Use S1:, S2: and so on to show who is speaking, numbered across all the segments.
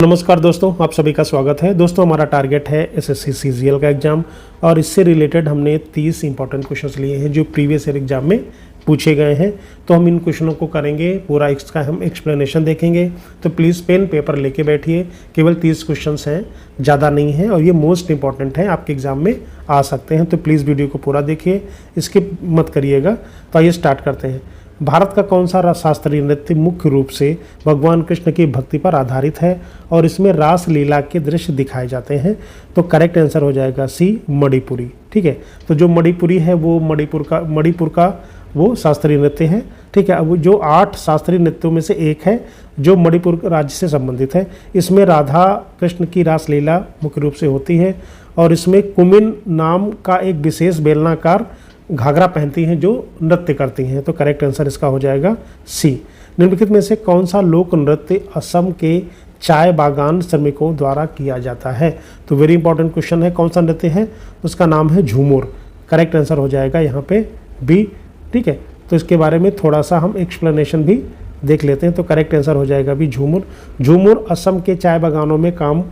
S1: नमस्कार दोस्तों, आप सभी का स्वागत है। दोस्तों, हमारा टारगेट है एसएससी सीजीएल का एग्ज़ाम और इससे रिलेटेड हमने 30 इंपॉर्टेंट क्वेश्चंस लिए हैं जो प्रीवियस ईयर एग्जाम में पूछे गए हैं। तो हम इन क्वेश्चनों को करेंगे, पूरा इसका हम एक्सप्लेनेशन देखेंगे। तो प्लीज़ पेन पेपर लेके बैठिए। केवल 30 क्वेश्चंस हैं, ज़्यादा नहीं है और ये मोस्ट इंपॉर्टेंट है, आपके एग्ज़ाम में आ सकते हैं। तो प्लीज़ वीडियो को पूरा देखिए, स्किप मत करिएगा। तो आइए स्टार्ट करते हैं। भारत का कौन सा शास्त्रीय नृत्य मुख्य रूप से भगवान कृष्ण की भक्ति पर आधारित है और इसमें रास लीला के दृश्य दिखाए जाते हैं? तो करेक्ट आंसर हो जाएगा सी, मणिपुरी। ठीक है, तो जो मणिपुरी है वो मणिपुर का वो शास्त्रीय नृत्य है। ठीक है, अब जो 8 शास्त्रीय नृत्यों में से एक है जो मणिपुर राज्य से संबंधित है। इसमें राधा कृष्ण की रासलीला मुख्य रूप से होती है और इसमें कुमिन नाम का एक विशेष बेलनाकार घाघरा पहनती हैं जो नृत्य करती हैं। तो करेक्ट आंसर इसका हो जाएगा सी। निम्नलिखित में से कौन सा लोक नृत्य असम के चाय बागान श्रमिकों द्वारा किया जाता है? तो वेरी इंपॉर्टेंट क्वेश्चन है, कौन सा नृत्य है? उसका नाम है झूमर। करेक्ट आंसर हो जाएगा यहाँ पे बी। ठीक है, तो इसके बारे में थोड़ा सा हम एक्सप्लेनेशन भी देख लेते हैं। तो करेक्ट आंसर हो जाएगा भी झूमर। झूमर असम के चाय बागानों में काम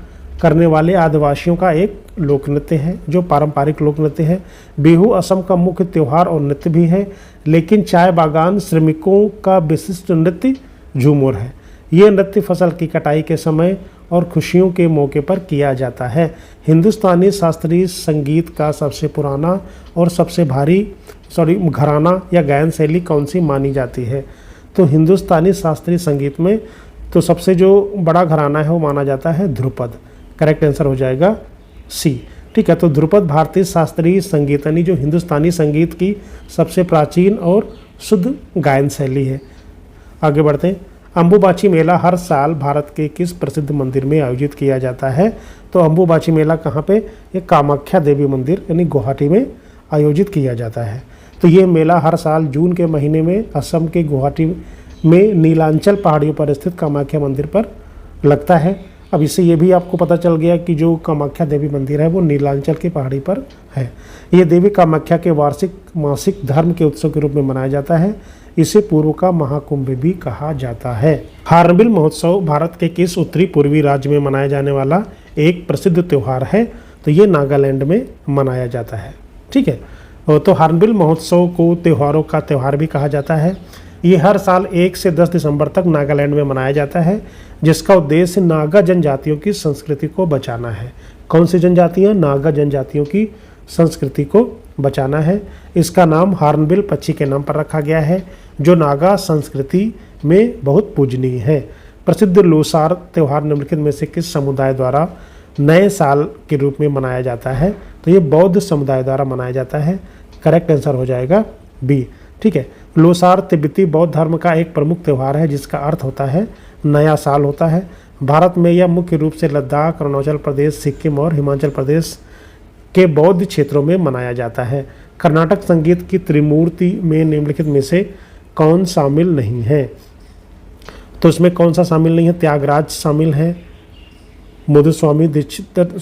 S1: करने वाले आदिवासियों का एक लोक नृत्य है जो पारंपरिक लोक नृत्य है। बिहू असम का मुख्य त्यौहार और नृत्य भी है, लेकिन चाय बागान श्रमिकों का विशिष्ट नृत्य झूमर है। ये नृत्य फसल की कटाई के समय और खुशियों के मौके पर किया जाता है। हिंदुस्तानी शास्त्रीय संगीत का सबसे पुराना और सबसे भारी घराना या गायन शैली कौन सी मानी जाती है? तो हिंदुस्तानी शास्त्रीय संगीत में तो सबसे जो बड़ा घराना है वो माना जाता है ध्रुपद। करेक्ट आंसर हो जाएगा सी। ठीक है, तो ध्रुपद भारतीय शास्त्रीय संगीत यानी जो हिंदुस्तानी संगीत की सबसे प्राचीन और शुद्ध गायन शैली है। आगे बढ़ते हैं। अम्बुबाची मेला हर साल भारत के किस प्रसिद्ध मंदिर में आयोजित किया जाता है? तो अम्बुबाची मेला कहाँ पे? ये कामाख्या देवी मंदिर यानी गुवाहाटी में आयोजित किया जाता है। तो ये मेला हर साल जून के महीने में असम के गुवाहाटी में नीलांचल पहाड़ियों पर स्थित कामाख्या मंदिर पर लगता है। अब इससे ये भी आपको पता चल गया कि जो कामाख्या देवी मंदिर है वो नीलांचल की पहाड़ी पर है। ये देवी कामाख्या के वार्षिक मासिक धर्म के उत्सव के रूप में मनाया जाता है। इसे पूर्व का महाकुंभ भी कहा जाता है। हार्नबिल महोत्सव भारत के किस उत्तरी पूर्वी राज्य में मनाया जाने वाला एक प्रसिद्ध त्यौहार है? तो ये नागालैंड में मनाया जाता है। ठीक है, तो हार्नबिल महोत्सव को त्योहारों का त्यौहार भी कहा जाता है। ये हर साल 1 से 10 दिसंबर तक नागालैंड में मनाया जाता है, जिसका उद्देश्य नागा जनजातियों की संस्कृति को बचाना है। कौन सी जनजातियाँ? नागा जनजातियों की संस्कृति को बचाना है। इसका नाम हार्नबिल पक्षी के नाम पर रखा गया है जो नागा संस्कृति में बहुत पूजनीय है। प्रसिद्ध लोसार त्यौहार निम्नलिखित में से किस समुदाय द्वारा नए साल के रूप में मनाया जाता है? तो ये बौद्ध समुदाय द्वारा मनाया जाता है। करेक्ट आंसर हो जाएगा बी। ठीक है, लोसार तिब्बती बौद्ध धर्म का एक प्रमुख त्यौहार है जिसका अर्थ होता है नया साल होता है। भारत में यह मुख्य रूप से लद्दाख, अरुणाचल प्रदेश, सिक्किम और हिमाचल प्रदेश के बौद्ध क्षेत्रों में मनाया जाता है। कर्नाटक संगीत की त्रिमूर्ति में निम्नलिखित में से कौन शामिल नहीं है? तो इसमें कौन सा शामिल नहीं है? त्यागराज शामिल है, मुधुस्वामी दीक्षित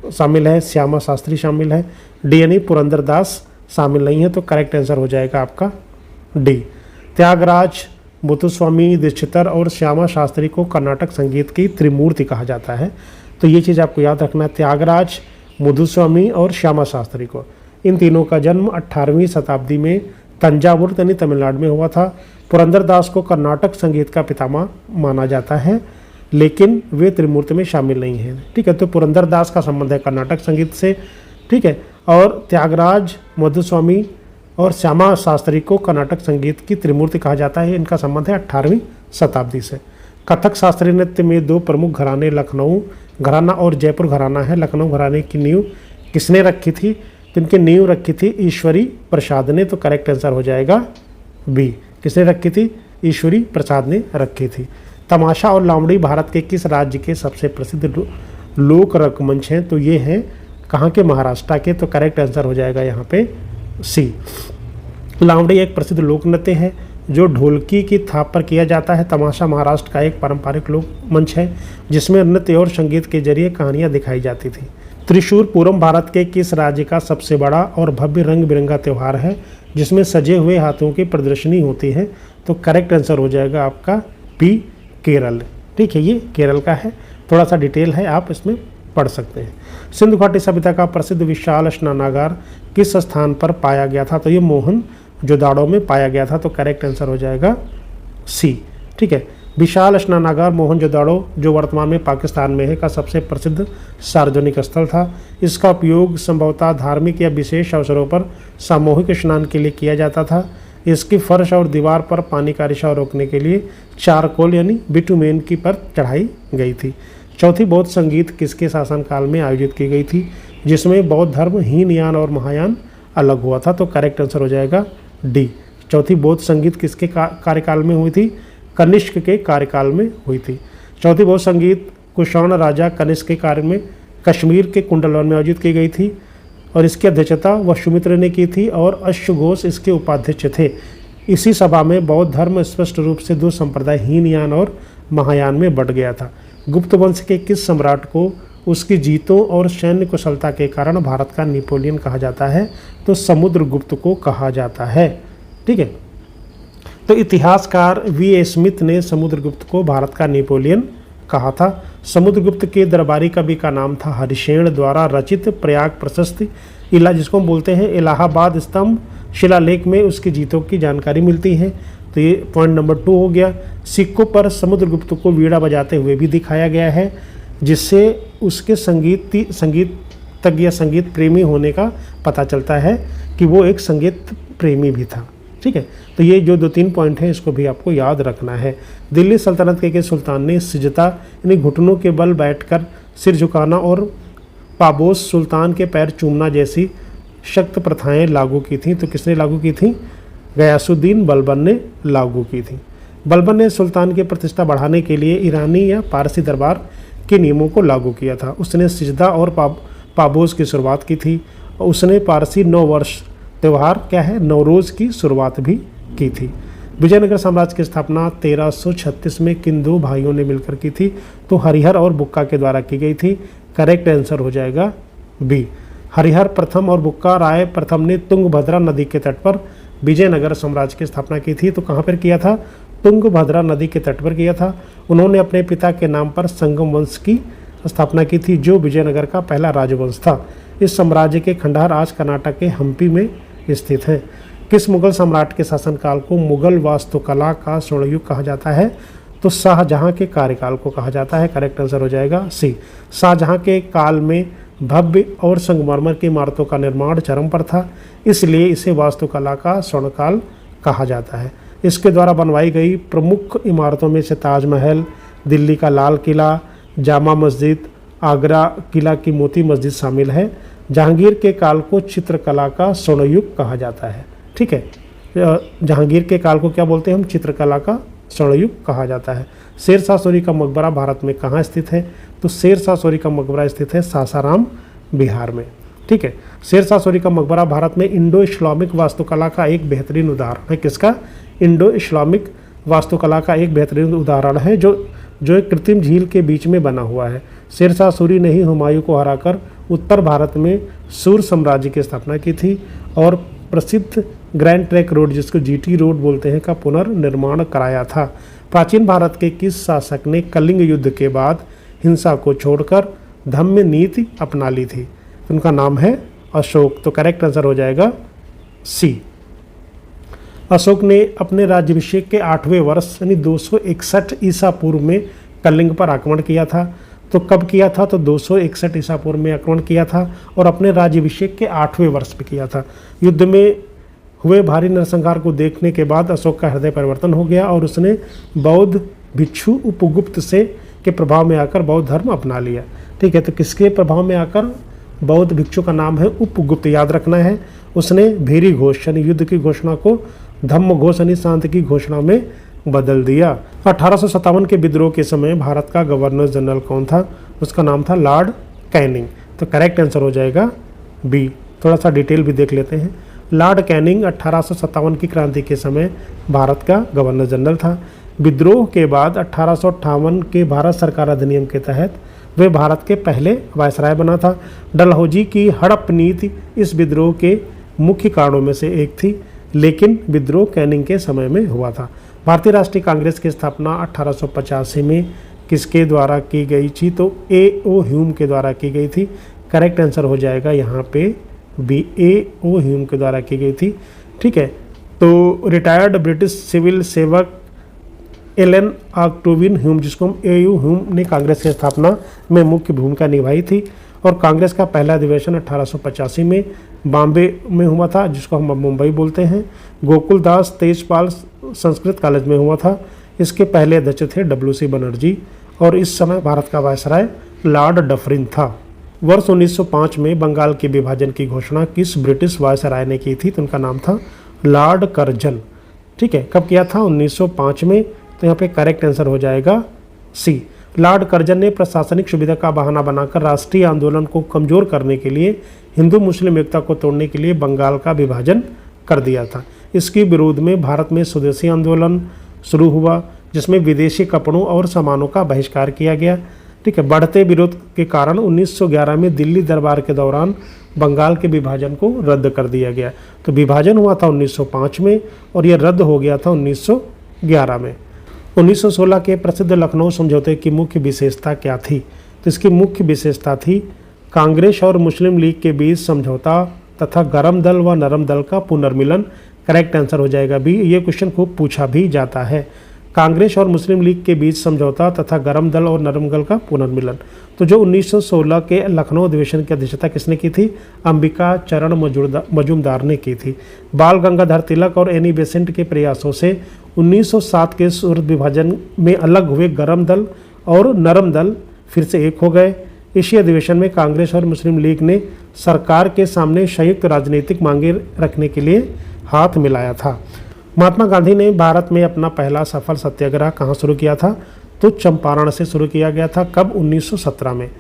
S1: शामिल है, श्यामा शास्त्री शामिल है, डी पुरंदरदास शामिल नहीं है। तो करेक्ट आंसर हो जाएगा आपका डी। त्यागराज, मुथुस्वामी दीक्षितर और श्यामा शास्त्री को कर्नाटक संगीत की त्रिमूर्ति कहा जाता है। तो ये चीज़ आपको याद रखना है, त्यागराज, मुथुस्वामी और श्यामा शास्त्री को। इन तीनों का जन्म 18वीं शताब्दी में तंजावुर यानी तमिलनाडु में हुआ था। पुरंदरदास को कर्नाटक संगीत का पितामह माना जाता है, लेकिन वे त्रिमूर्ति में शामिल नहीं हैं। ठीक है, तो पुरंदरदास का संबंध है कर्नाटक संगीत से। ठीक है, और त्यागराज, मधुस्वामी और श्यामा शास्त्री को कर्नाटक संगीत की त्रिमूर्ति कहा जाता है। इनका संबंध है 18वीं शताब्दी से। कथक शास्त्रीय नृत्य में 2 प्रमुख घराने लखनऊ घराना और जयपुर घराना है। लखनऊ घराने की नींव किसने रखी थी? तो इनकी नींव रखी थी ईश्वरी प्रसाद ने। तो करेक्ट आंसर हो जाएगा बी। किसने रखी थी? ईश्वरी प्रसाद ने रखी थी। तमाशा और लावड़ी भारत के किस राज्य के सबसे प्रसिद्ध लोक रंगमंच हैं? तो ये हैं कहाँ के? महाराष्ट्र के। तो करेक्ट आंसर हो जाएगा यहाँ पे सी। लावड़ी एक प्रसिद्ध लोक नृत्य है जो ढोलकी की थाप पर किया जाता है। तमाशा महाराष्ट्र का एक पारंपरिक लोक मंच है जिसमें नृत्य और संगीत के जरिए कहानियाँ दिखाई जाती थी। त्रिशूर पूरम भारत के किस राज्य का सबसे बड़ा और भव्य रंग बिरंगा त्यौहार है जिसमें सजे हुए हाथों की प्रदर्शनी होती है? तो करेक्ट आंसर हो जाएगा आपका बी, केरल। ठीक है, ये केरल का है, थोड़ा सा डिटेल है, आप इसमें पढ़ सकते हैं। सिंधु घाटी सभ्यता का प्रसिद्ध विशाल स्नानागार किस स्थान पर पाया गया था? तो ये मोहनजोदाड़ो में पाया गया था, तो करेक्ट आंसर हो जाएगा सी। ठीक है, विशाल स्नानागार मोहनजोदाड़ो जो वर्तमान में पाकिस्तान में है का सबसे प्रसिद्ध सार्वजनिक स्थल था। इसका उपयोग संभवतः धार्मिक या विशेष अवसरों पर सामूहिक स्नान के लिए किया जाता था। इसकी फर्श और दीवार पर पानी का रिसाव रोकने के लिए चारकोल यानी बिटुमेन की परत चढ़ाई गई थी। चौथी बौद्ध संगीत किसके शासनकाल में आयोजित की गई थी, जिसमें बौद्ध धर्म हीनयान और महायान अलग हुआ था? तो करेक्ट आंसर हो जाएगा डी। चौथी बौद्ध संगीत किसके कार्यकाल में हुई थी? कनिष्क के कार्यकाल में हुई थी। चौथी बौद्ध संगीत कुषाण राजा कनिष्क के कार्य में कश्मीर के कुंडलवन में आयोजित की गई थी और इसकी अध्यक्षता वसुमित्र ने की थी और अश्वघोष इसके उपाध्यक्ष थे। इसी सभा में बौद्ध धर्म स्पष्ट रूप से दो संप्रदाय हीनयान और महायान में बढ़ गया था। गुप्त वंश के किस सम्राट को उसकी जीतों और सैन्य कुशलता के कारण भारत का नेपोलियन कहा जाता है? तो समुद्रगुप्त को कहा जाता है। ठीक है, तो इतिहासकार वी स्मिथ ने समुद्रगुप्त को भारत का नेपोलियन कहा था। समुद्रगुप्त के दरबारी कवि का नाम था हरिशेन द्वारा रचित प्रयाग प्रशस्ति जिसको हम बोलते हैं इलाहाबाद स्तंभ शिलालेख में उसकी जीतों की जानकारी मिलती है। तो ये पॉइंट नंबर 2 हो गया। सिक्कों पर समुद्रगुप्त को वीणा बजाते हुए भी दिखाया गया है, जिससे उसके संगीतज्ञ या संगीत प्रेमी होने का पता चलता है कि वो एक संगीत प्रेमी भी था। ठीक है, तो ये जो 2-3 पॉइंट हैं इसको भी आपको याद रखना है। दिल्ली सल्तनत के सुल्तान ने सिजदा यानी घुटनों के बल बैठकर सिर झुकाना और पाबोस सुल्तान के पैर चूमना जैसी सख्त प्रथाएं लागू की थीं। तो किसने लागू की थी? गयासुद्दीन बलबन ने लागू की थी। बलबन ने सुल्तान की प्रतिष्ठा बढ़ाने के लिए ईरानी या पारसी दरबार के नियमों को लागू किया था। उसने सिजदा और पाबोस की शुरुआत की थी। उसने पारसी नव वर्ष त्यौहार क्या है नवरोज़ की शुरुआत भी की थी। विजयनगर साम्राज्य की स्थापना 1336 में किन 2 भाइयों ने मिलकर की थी? तो हरिहर और बुक्का के द्वारा की गई थी। करेक्ट आंसर हो जाएगा बी। हरिहर प्रथम और बुक्का राय प्रथम ने तुंगभद्रा नदी के तट पर विजयनगर साम्राज्य की स्थापना की थी। तो कहाँ पर किया था? तुंगभद्रा नदी के तट पर किया था। उन्होंने अपने पिता के नाम पर संगम वंश की स्थापना की थी, जो विजयनगर का पहला राजवंश था। इस साम्राज्य के खंडहर आज कर्नाटक के हम्पी में स्थित हैं। किस मुगल सम्राट के शासनकाल को मुगल वास्तुकला का स्वर्ण युग कहा जाता है? तो शाहजहां के कार्यकाल को कहा जाता है। करेक्ट आंसर हो जाएगा सी। शाहजहां के काल में भव्य और संगमरमर की इमारतों का निर्माण चरम पर था, इसलिए इसे वास्तुकला का स्वर्णकाल कहा जाता है। इसके द्वारा बनवाई गई प्रमुख इमारतों में से ताजमहल, दिल्ली का लाल किला, जामा मस्जिद, आगरा किला की मोती मस्जिद शामिल है। जहांगीर के काल को चित्रकला का स्वर्ण युग कहा जाता है। ठीक है, जहांगीर के काल को क्या बोलते हैं हम? चित्रकला का स्वर्ण युग कहा जाता है। शेरशाह सूरी का मकबरा भारत में कहाँ स्थित है? तो शेरशाह सूरी का मकबरा स्थित है सासाराम, बिहार में। ठीक है, शेरशाह सूरी का मकबरा भारत में इंडो इस्लामिक वास्तुकला का एक बेहतरीन उदाहरण है। किसका? इंडो इस्लामिक वास्तुकला का एक बेहतरीन उदाहरण है, जो एक कृत्रिम झील के बीच में बना हुआ है। शेरशाह सूरी ने ही हुमायूं को हराकर उत्तर भारत में सूर साम्राज्य की स्थापना की थी और प्रसिद्ध ग्रैंड ट्रैंक रोड, जिसको जीटी रोड बोलते हैं, का पुनर्निर्माण कराया था। प्राचीन भारत के किस शासक ने कलिंग युद्ध के बाद हिंसा को छोड़कर धम्म नीति अपना ली थी? उनका नाम है अशोक। तो करेक्ट आंसर हो जाएगा सी। अशोक ने अपने राज्याभिषेक के 8वें वर्ष यानी 261 ईसा पूर्व में कलिंग पर आक्रमण किया था। तो कब किया था? तो 261 ईसा पूर्व में आक्रमण किया था और अपने राज्याभिषेक के 8वें वर्ष में किया था। युद्ध में हुए भारी नरसंहार को देखने के बाद अशोक का हृदय परिवर्तन हो गया और उसने बौद्ध भिक्षु उपगुप्त के प्रभाव में आकर बौद्ध धर्म अपना लिया। ठीक है, तो किसके प्रभाव में आकर? बौद्ध भिक्षु का नाम है उपगुप्त, याद रखना है। उसने भेरी घोष यानी युद्ध की घोषणा को धम्म घोष यानी शांति की घोषणा में बदल दिया। 1857 के विद्रोह के समय भारत का गवर्नर जनरल कौन था? उसका नाम था लॉर्ड कैनिंग। तो करेक्ट आंसर हो जाएगा बी। थोड़ा सा डिटेल भी देख लेते हैं। लॉर्ड कैनिंग 1857 की क्रांति के समय भारत का गवर्नर जनरल था। विद्रोह के बाद 1858 के भारत सरकार अधिनियम के तहत वे भारत के पहले वायसराय बना था। डलहौजी की हड़प नीति इस विद्रोह के मुख्य कारणों में से एक थी, लेकिन विद्रोह कैनिंग के समय में हुआ था। भारतीय राष्ट्रीय कांग्रेस की स्थापना 1885 में किसके द्वारा की गई थी? तो A.O. ह्यूम के द्वारा की गई थी। करेक्ट आंसर हो जाएगा यहाँ पे बी, A.O. ह्यूम के द्वारा की गई थी। ठीक है, तो रिटायर्ड ब्रिटिश सिविल सेवक एलन ऑक्टेवियन ह्यूम, जिसको हम A.U. ह्यूम ने कांग्रेस की स्थापना में मुख्य भूमिका निभाई थी। और कांग्रेस का पहला अधिवेशन 1885 में बॉम्बे में हुआ था, जिसको हम मुंबई बोलते हैं। गोकुल दास तेजपाल संस्कृत कॉलेज में हुआ था। इसके पहले अध्यक्ष थे W.C. बनर्जी और इस समय भारत का वायसराय लॉर्ड डफरिन था। वर्ष 1905 में बंगाल के विभाजन की घोषणा किस ब्रिटिश वायसराय ने की थी? तो उनका नाम था लॉर्ड कर्जन। ठीक है, कब किया था? 1905 में। तो यहाँ पे करेक्ट आंसर हो जाएगा सी। लॉर्ड कर्जन ने प्रशासनिक सुविधा का बहाना बनाकर राष्ट्रीय आंदोलन को कमजोर करने के लिए हिंदू मुस्लिम एकता को तोड़ने के लिए बंगाल का विभाजन कर दिया था। इसके विरोध में भारत में स्वदेशी आंदोलन शुरू हुआ, जिसमें विदेशी कपड़ों और सामानों का बहिष्कार किया गया। ठीक है, बढ़ते विरोध के कारण 1911 में दिल्ली दरबार के दौरान बंगाल के विभाजन को रद्द कर दिया गया। तो विभाजन हुआ था 1905 में और यह रद्द हो गया था 1911 में। 1916 के प्रसिद्ध लखनऊ समझौते की मुख्य विशेषता क्या थी? तो इसकी मुख्य विशेषता थी कांग्रेस और मुस्लिम लीग के बीच समझौता तथा गरम दल व नरम दल का पुनर्मिलन। करेक्ट आंसर हो जाएगा बी। ये क्वेश्चन खूब पूछा भी जाता है। कांग्रेस और मुस्लिम लीग के बीच समझौता तथा गरम दल और नरम दल का पुनर्मिलन। तो जो 1916 के लखनऊ अधिवेशन की अध्यक्षता किसने की थी? अंबिका चरण मजूमदार ने की थी। बाल गंगाधर तिलक और एनी बेसेंट के प्रयासों से 1907 के सूरत विभाजन में अलग हुए गरम दल और नरम दल फिर से एक हो गए। इसी अधिवेशन में कांग्रेस और मुस्लिम लीग ने सरकार के सामने संयुक्त राजनीतिक मांगे रखने के लिए हाथ मिलाया था। महात्मा गांधी ने भारत में अपना पहला सफल सत्याग्रह कहाँ शुरू किया था? तो चंपारण से शुरू किया गया था। कब? 1917 में।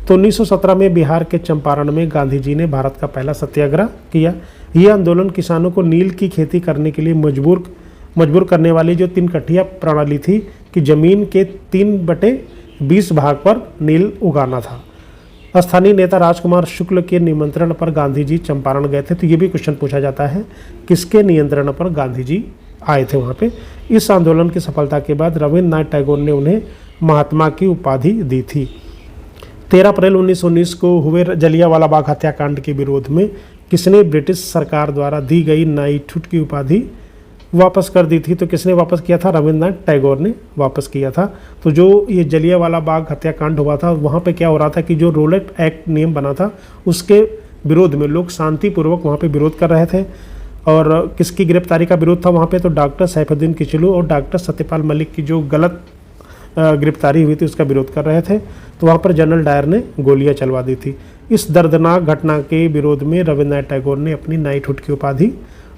S1: तो 1917 में बिहार के चंपारण में गांधी जी ने भारत का पहला सत्याग्रह किया। यह आंदोलन किसानों को नील की खेती करने के लिए मजबूर करने वाली जो 3 कट्ठिया प्रणाली थी कि जमीन के 3/20 भाग पर नील उगाना था। स्थानीय नेता राजकुमार शुक्ल के निमंत्रण पर गांधी जी चंपारण गए थे। तो ये भी क्वेश्चन पूछा जाता है, किसके नियंत्रण पर गांधी जी आए थे वहाँ पे। इस आंदोलन की सफलता के बाद रविन्द्रनाथ टैगोर ने उन्हें महात्मा की उपाधि दी थी। 13 अप्रैल 1919 को हुए जलियांवाला बाग हत्याकांड के विरोध में किसने ब्रिटिश सरकार द्वारा दी गई नाइटहुड की उपाधि वापस कर दी थी? तो किसने वापस किया था? रविन्द्रनाथ टैगोर ने वापस किया था। तो जो ये जलियांवाला बाग हत्याकांड हुआ था, वहाँ पे क्या हो रहा था कि जो रोलेट एक्ट नियम बना था उसके विरोध में लोग शांतिपूर्वक वहाँ पे विरोध कर रहे थे। और किसकी गिरफ्तारी का विरोध था वहाँ पे? तो डॉक्टर सैफुद्दीन किचलू और डॉक्टर सत्यपाल मलिक की जो गलत गिरफ्तारी हुई थी उसका विरोध कर रहे थे। तो वहाँ पर जनरल डायर ने गोलियाँ चलवा दी थी। इस दर्दनाक घटना के विरोध में रविन्द्रनाथ टैगोर ने अपनी नाइटहुड की उपाधि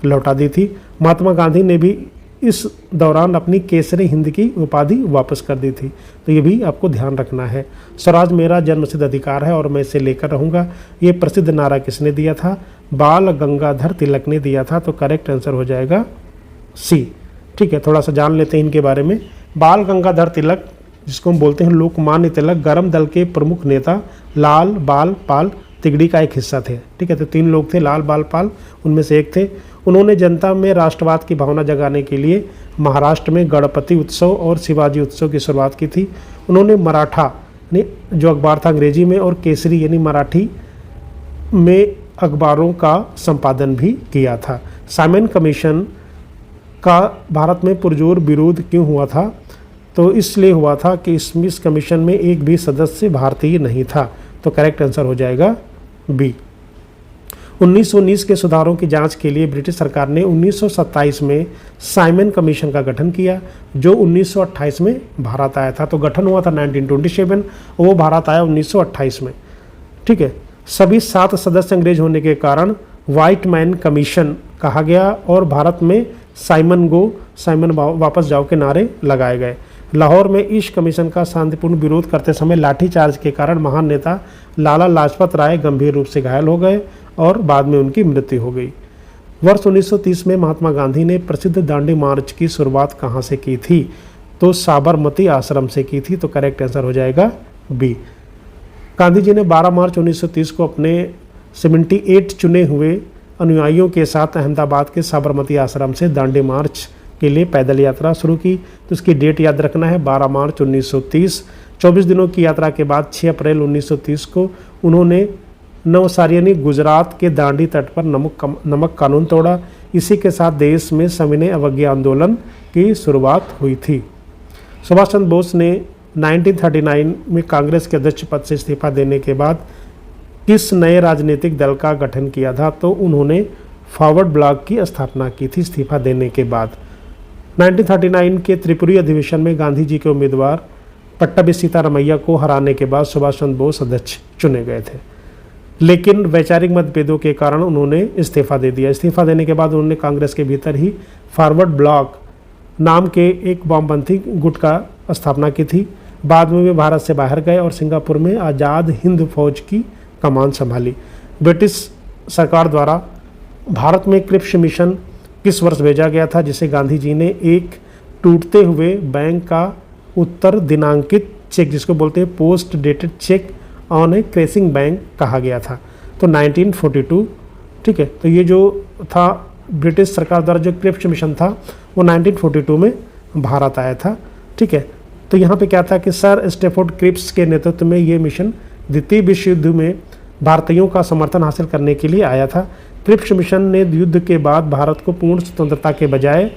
S1: लौटा दी थी। महात्मा गांधी ने भी इस दौरान अपनी केसरी हिंद की उपाधि वापस कर दी थी। तो ये भी आपको ध्यान रखना है। स्वराज मेरा जन्मसिद्ध अधिकार है और मैं इसे लेकर रहूँगा, ये प्रसिद्ध नारा किसने दिया था? बाल गंगाधर तिलक ने दिया था। तो करेक्ट आंसर हो जाएगा सी। ठीक है, थोड़ा सा जान लेते हैं इनके बारे में। बाल गंगाधर तिलक, जिसको हम बोलते हैं लोकमान्य तिलक, गरम दल के प्रमुख नेता लाल बाल पाल तिगड़ी का एक हिस्सा थे। ठीक है, तो 3 लोग थे, लाल बाल पाल उनमें से एक थे। उन्होंने जनता में राष्ट्रवाद की भावना जगाने के लिए महाराष्ट्र में गणपति उत्सव और शिवाजी उत्सव की शुरुआत की थी। उन्होंने मराठा यानी जो अखबार था अंग्रेजी में और केसरी यानी मराठी में अखबारों का संपादन भी किया था। साइमन कमीशन का भारत में पुरजोर विरोध क्यों हुआ था? तो इसलिए हुआ था कि इस कमीशन में एक भी सदस्य भारतीय नहीं था। तो करेक्ट आंसर हो जाएगा बी। 1919 के सुधारों की जांच के लिए ब्रिटिश सरकार ने 1927 में साइमन कमीशन का गठन किया, जो 1928 में भारत आया था। तो गठन हुआ था 1927, वो भारत आया 1928 में। ठीक है, सभी 7 सदस्य अंग्रेज होने के कारण व्हाइट मैन कमीशन कहा गया और भारत में साइमन वापस जाओ के नारे लगाए गए। लाहौर में इस कमीशन का शांतिपूर्ण विरोध करते समय लाठीचार्ज के कारण महान नेता लाला लाजपत राय गंभीर रूप से घायल हो गए और बाद में उनकी मृत्यु हो गई। वर्ष 1930 में महात्मा गांधी ने प्रसिद्ध दांडी मार्च की शुरुआत कहाँ से की थी? तो साबरमती आश्रम से की थी। तो करेक्ट आंसर हो जाएगा बी। गांधी जी ने 12 मार्च 1930 को अपने 78 चुने हुए अनुयायियों के साथ अहमदाबाद के साबरमती आश्रम से दांडी मार्च के लिए पैदल यात्रा शुरू की। तो इसकी डेट याद रखना है 12 मार्च 1930। 24 दिनों की यात्रा के बाद 6 अप्रैल 1930 को उन्होंने नवसारियानी गुजरात के दांडी तट पर नमक कानून तोड़ा। इसी के साथ देश में सविनय अवज्ञा आंदोलन की शुरुआत हुई थी। सुभाष चंद्र बोस ने 1939 में कांग्रेस के अध्यक्ष पद से इस्तीफा देने के बाद किस नए राजनीतिक दल का गठन किया था? तो उन्होंने फॉरवर्ड ब्लॉक की स्थापना की थी इस्तीफा देने के बाद। 1939 के त्रिपुरी अधिवेशन में गांधी जी के उम्मीदवार पट्टाभी सीतारामैया को हराने के बाद सुभाष चंद्र बोस अध्यक्ष चुने गए थे, लेकिन वैचारिक मतभेदों के कारण उन्होंने इस्तीफा दे दिया। इस्तीफा देने के बाद उन्होंने कांग्रेस के भीतर ही फॉरवर्ड ब्लॉक नाम के एक वामपंथी गुट का स्थापना की थी। बाद में वे भारत से बाहर गए और सिंगापुर में आज़ाद हिंद फौज की कमान संभाली। ब्रिटिश सरकार द्वारा भारत में क्रिप्स मिशन किस वर्ष भेजा गया था, जिसे गांधी जी ने एक टूटते हुए बैंक का उत्तर दिनांकित चेक, जिसको बोलते हैं post dated cheque on A crashing bank कहा गया था? तो 1942। ठीक है, तो ये जो था ब्रिटिश सरकार द्वारा जो क्रिप्स मिशन था वो 1942 में भारत आया था। ठीक है, तो यहाँ पे क्या था कि सर स्टैफोर्ड क्रिप्स के नेतृत्व में ये मिशन द्वितीय विश्व युद्ध में भारतीयों का समर्थन हासिल करने के लिए आया था। क्रिप्स मिशन ने युद्ध के बाद भारत को पूर्ण स्वतंत्रता के बजाय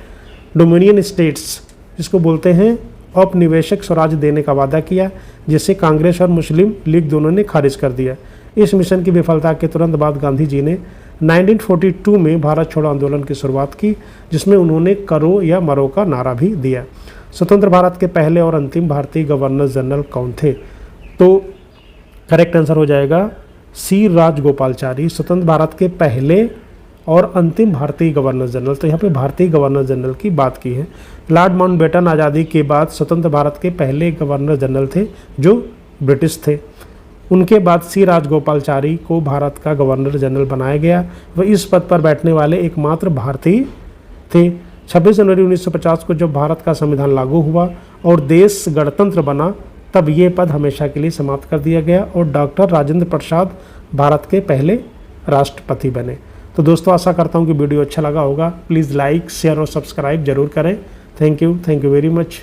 S1: डोमिनियन स्टेट्स, जिसको बोलते हैं औपनिवेशिक स्वराज देने का वादा किया, जिसे कांग्रेस और मुस्लिम लीग दोनों ने खारिज कर दिया। इस मिशन की विफलता के तुरंत बाद गांधी जी ने 1942 में भारत छोड़ो आंदोलन की शुरुआत की, जिसमें उन्होंने करो या मरो का नारा भी दिया। स्वतंत्र भारत के पहले और अंतिम भारतीय गवर्नर जनरल कौन थे? तो करेक्ट आंसर हो जाएगा सी राजगोपालाचारी, स्वतंत्र भारत के पहले और अंतिम भारतीय गवर्नर जनरल। तो यहाँ पे भारतीय गवर्नर जनरल की बात की है। लॉर्ड माउंटबेटन आज़ादी के बाद स्वतंत्र भारत के पहले गवर्नर जनरल थे जो ब्रिटिश थे। उनके बाद सी राजगोपालाचारी को भारत का गवर्नर जनरल बनाया गया। वह इस पद पर बैठने वाले एकमात्र भारतीय थे। 26 जनवरी 1950 को जब भारत का संविधान लागू हुआ और देश गणतंत्र बना, तब ये पद हमेशा के लिए समाप्त कर दिया गया और डॉक्टर राजेंद्र प्रसाद भारत के पहले राष्ट्रपति बने। तो दोस्तों आशा करता हूँ कि वीडियो अच्छा लगा होगा। प्लीज़ लाइक, शेयर और सब्सक्राइब जरूर करें। Thank you very much.